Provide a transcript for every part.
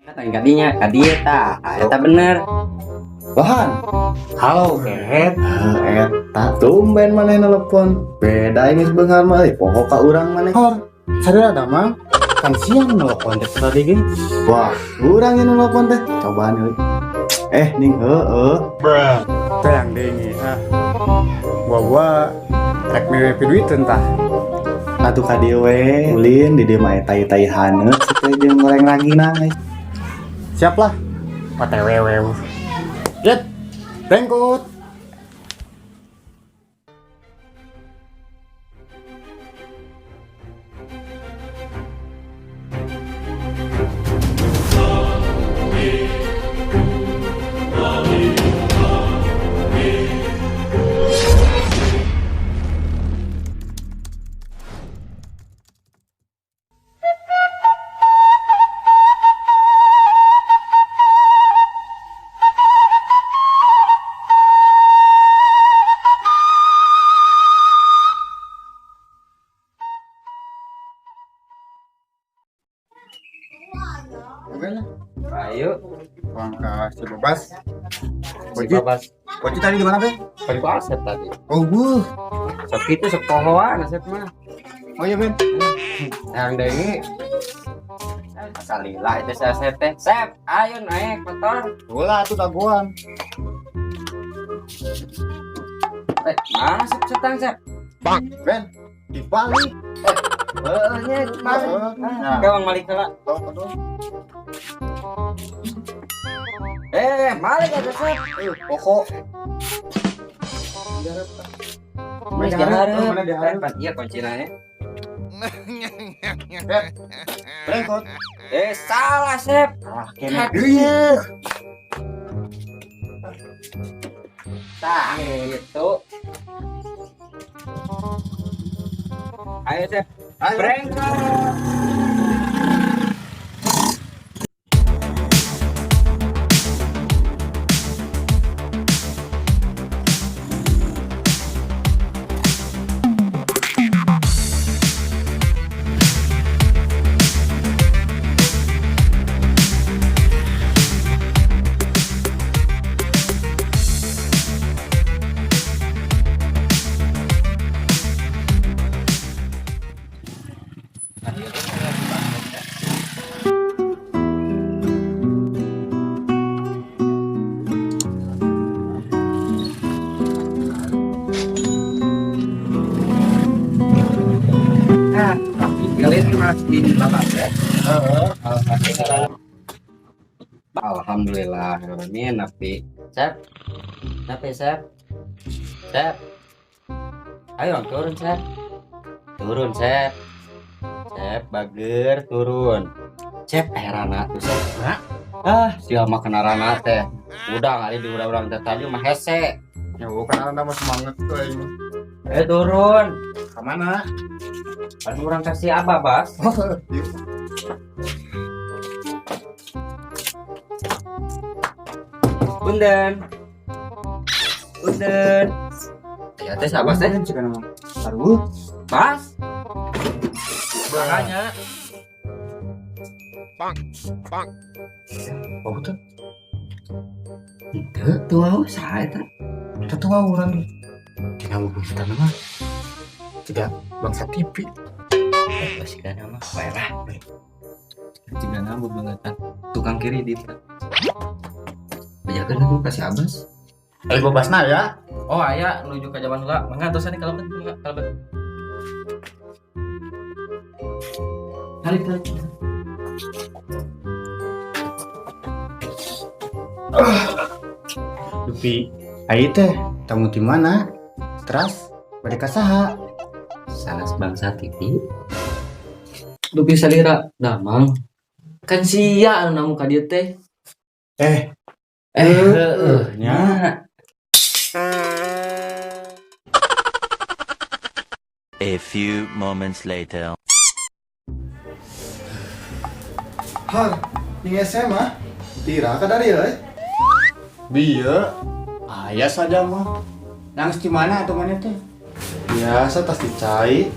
Tanya kadinya, kadieu tah, eta bener. Bahan. Halo, Ket. Eta tumben maneh nelpon. Beda ini sebentar mah poho ka urang maneh. Hor, sadar ada mang. Kan siang nelpon teh tadi ge. Wah, urang yang nelpon teh. Cobaan deui. Ning heueuh. Teh yang deui Gua rek mimpi duit tah. Atuh ka dieu we, ulin di dieu mah tai-tai haneut supaya jeung goreng lagi naik. Siap lah. OTW. Jet. Bengkut. Ayo, Bangka si Bebas. si babas. Boci tadi di mana, Be? Tadi ku Asep tadi. Oh, Sok itu sok pohoan Asep mah. Oh iya, Ben. Yang deui Salila itu si Asep teh. Sep, ayo naik motor. Bola tuh daguan. Mana Sep setang Sep? Ben, dibalik. Nya mana? Nah. Kawang malik heula. Betul. Malik atuh Sep. Pokok. Mas Mana diharap? jaharep. Iya kuncina nya. Bengkut. Salah Sep. Kene Tah gitu. Ayo Sep. Brengkot. Kalian masih di bapak ya? Alhamdulillah, ini napi. Sep, napi Sep. Sep, ayo turun Sep. Turun Sep. Sep, bager turun. Sep, rana tuh Sep. Siapa makan rana teh? Udah kali di urang teh tadi mah hese. Ya bukan nama semangat tuh ini. Turun. Kemana? Kan orang kasih apa, Bas? Punten. Ya teh sabar teh. Cika nama. Taruh. Bas. Makanya. Oh betul. Itu tuh saya teh. Tetua orang. Tinggal buku kita nama. Tidak bangsa TV. Masih kan nama merah. Jika nama bangetan tukang kiri di Bejakeun aku kasih abas. Bebasna ya. Oh aya menuju ke zaman heula. Mangga tos kalau bet. Tarik. Dupi, ai teh tamu di mana? Teras bade ka saha? Sanes bangsa TV. Lu bisa lira damang. Kan sia anu namu ka dieu teh. Nya. A few moments later. Har, ning SMA. Tira ka dari euy. Bieu. Aya saja mah. Nang di mana atuh maneh teh? Biasa tas dicai.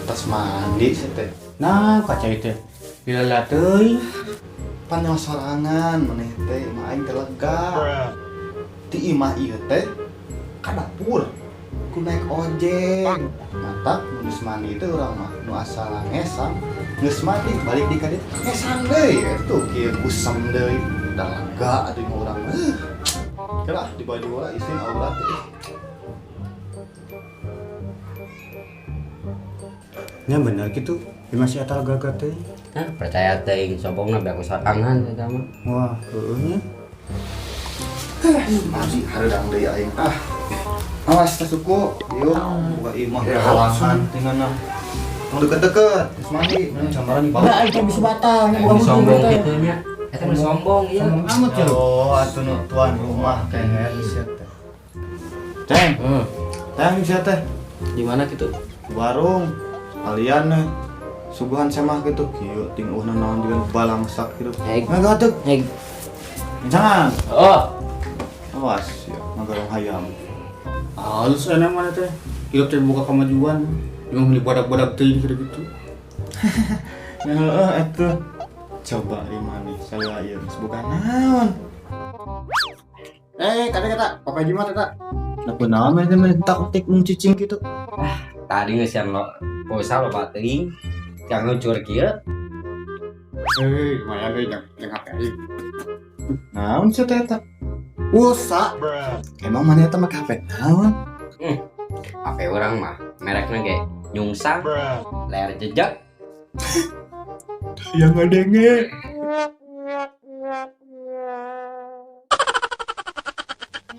Tas mandi teh. Nah, kacai teh. Dilelat teuing. Pan sorangan maneh teh imah aing teh lega. Ti imah ieu teh ka dapur. Ku naik ojek. Mantap geus mandi teh urang mah nu asal ngesang. Geus mandi balik di ka dieu ngesang deui atuh kieu busem deui. Da lega atuh imah urang mah. Kira di baju bola isin aurat teh. Nya bener gitu. Masih eta lega teh. Nah, percaya teh sombongna beak sorangan eta mah. Wah, heueuh nya. Masih hareudang deui aing. Awas teh suku, ieu buka imah halangan tinggalna. Mau deket-deket, geus mandi, mun samaran di bawah. Aing teh bisa batal nya Bukan sombong gitu nya. Eta mah sombong ieu. Amat ya. Oh, atuh nu tuan rumah keher sia teh. Ceng, teh sia teh. Di mana gitu? Warung kalian nih suguhan semah gitu kieu ting uhna naon juga bala masak gitu. Enggak atuh. Jangan. Oh, Awas ya, magarong hayam. Halus enak mana teh. Hidup teh buka kemajuan. Yang beli badak-badak teh gitu gitu. Ya heeh atuh. Coba di mana saya ieu geus bukan naon. Kata pakai jimat eta. Lapu naon mah teh tak tik mung cicing gitu. tadi geus yang lo pulsa lo teuing. Yang ngucur kieu. Maya deui jeung HP aing. Naon sia teh eta? Pulsa. Emang mana eta make HP naon? HP orang mah merekna ge Nyungsang layar jejak. Yang ngadenge.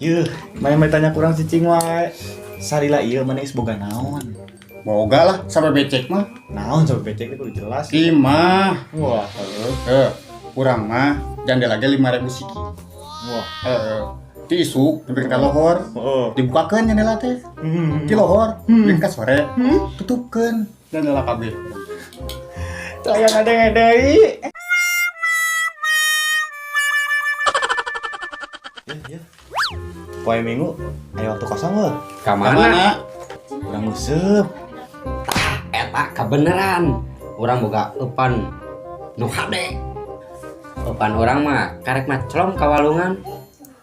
Yeuh, main tanya kurang cicing wae. Sarila ieu mana geus boga naon? Boga lah sampai becek mah. Naon coba becek itu jelas. Imah. Wah, Kurang mah janda lagi 5.000 siki. wah. Ti isuk nepi ka lohor. Oh. Dibukakeun jendela teh. Ti lohor, jeung ka sore. Tutupkeun jendela kabeh. Sayang ada deui. Ya. Poe minggu aya waktu kosong weuh. Ka mana? Urang nguseup. Eta kebeneran. Urang boga eupan nu hade. Eupan urang mah karek mah celom ka walungan.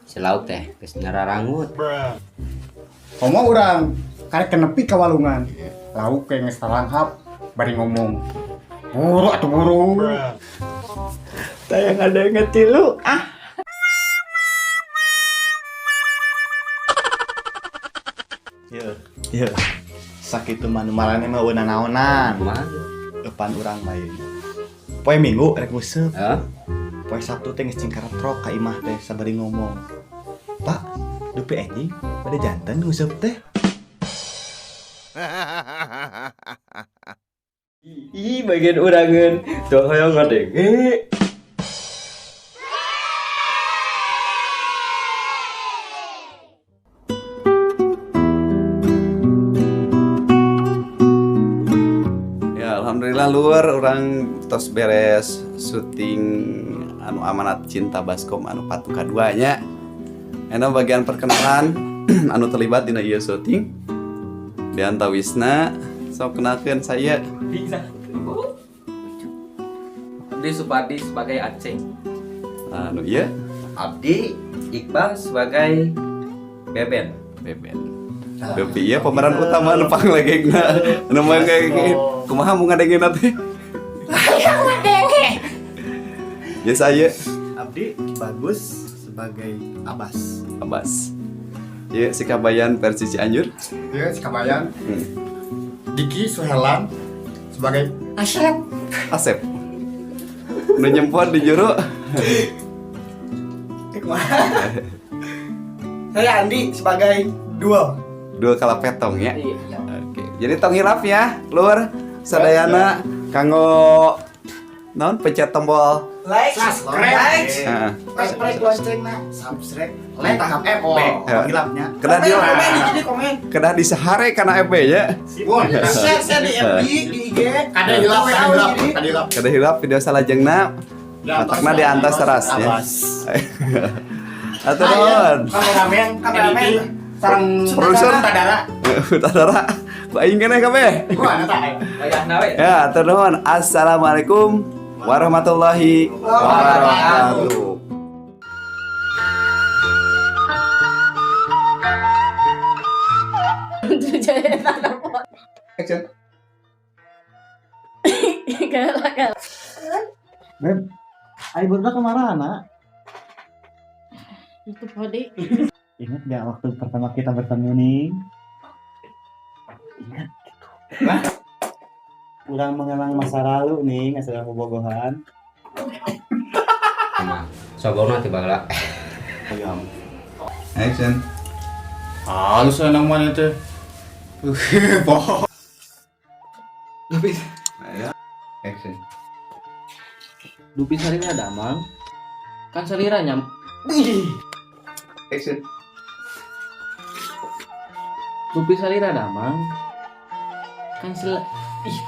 Si lauk teh geus nyararangut. Komo urang karek kenepi ka walungan. Lauk ke geus talanghap bari ngomong. Buru atuh buru. Sayang ada yang ngetilu. Iya. Sakitu mah marane mah weunang naonan. Kumaha? Depan urang bae. Poe minggu rek nguseup. Heeh. Poe Sabtu teh geus cingkaratrok ka imah teh sabari ngomong. Pak, dupe anjing pada jantan nguseup teh. Ih, bagian urangan. Tuh hoyong ngadenge. Ya alhamdulillah luar orang tos beres syuting anu Amanat Cinta Baskom anu patu kaduanya. Ena bagian perkenalan anu terlibat dina ieu syuting. Diantawisna sok kenalkeun saya. Abdi Supadi sebagai Aceh. Anu ieu Abdi Iqbal sebagai Beben. Beben. Tapi ieu pemeran utama anu panglegengna. Anu manglegeng kumaha mun ngadengena teh? Ya saya Abdi bagus sebagai Abas. Abbas. Ieu si Kabayan versi Cianjur. Dia si Kabayan. Diki Suhelan sebagai Asep. Asep. Nu nyempot di juru. Saya Andi sebagai Duo. Dua kala petong ya. Oke. Jadi tong hilap ya, Lur. Sadayana kanggo naon pencet tombol. Subscribe. Heeh. Press loncengna. Subscribe. Like FB. Panggilapnya. Kedah di Jadi komen. kedah disahare kana FB ya. Share di FB di IG. Kada hilap. Kedah hilap video salajengna. Matakna di antas teras ya. Atur nuhun. Kameramen. Sareng Produser. Tadara. Utara. Ku aing keneh kabeh. Gua eta. Wayahna we. Ya, atur nuhun. Assalamualaikum warahmatullahi wabarakatuh. Action. Beb, ayo berdua kemana? Itu Podi. Ingat gak waktu pertama kita bertemu nih? Ingat gitu. Udah mengenang masa lalu nih, nggak sedang bobogohan. Sobong nanti bagla. Ayam. Action. Halus enang mana teh? Bohong. Lupis. Ayo. Action. Dupi salira damang kan salira nyam Action. Dupi salira damang kan sel ih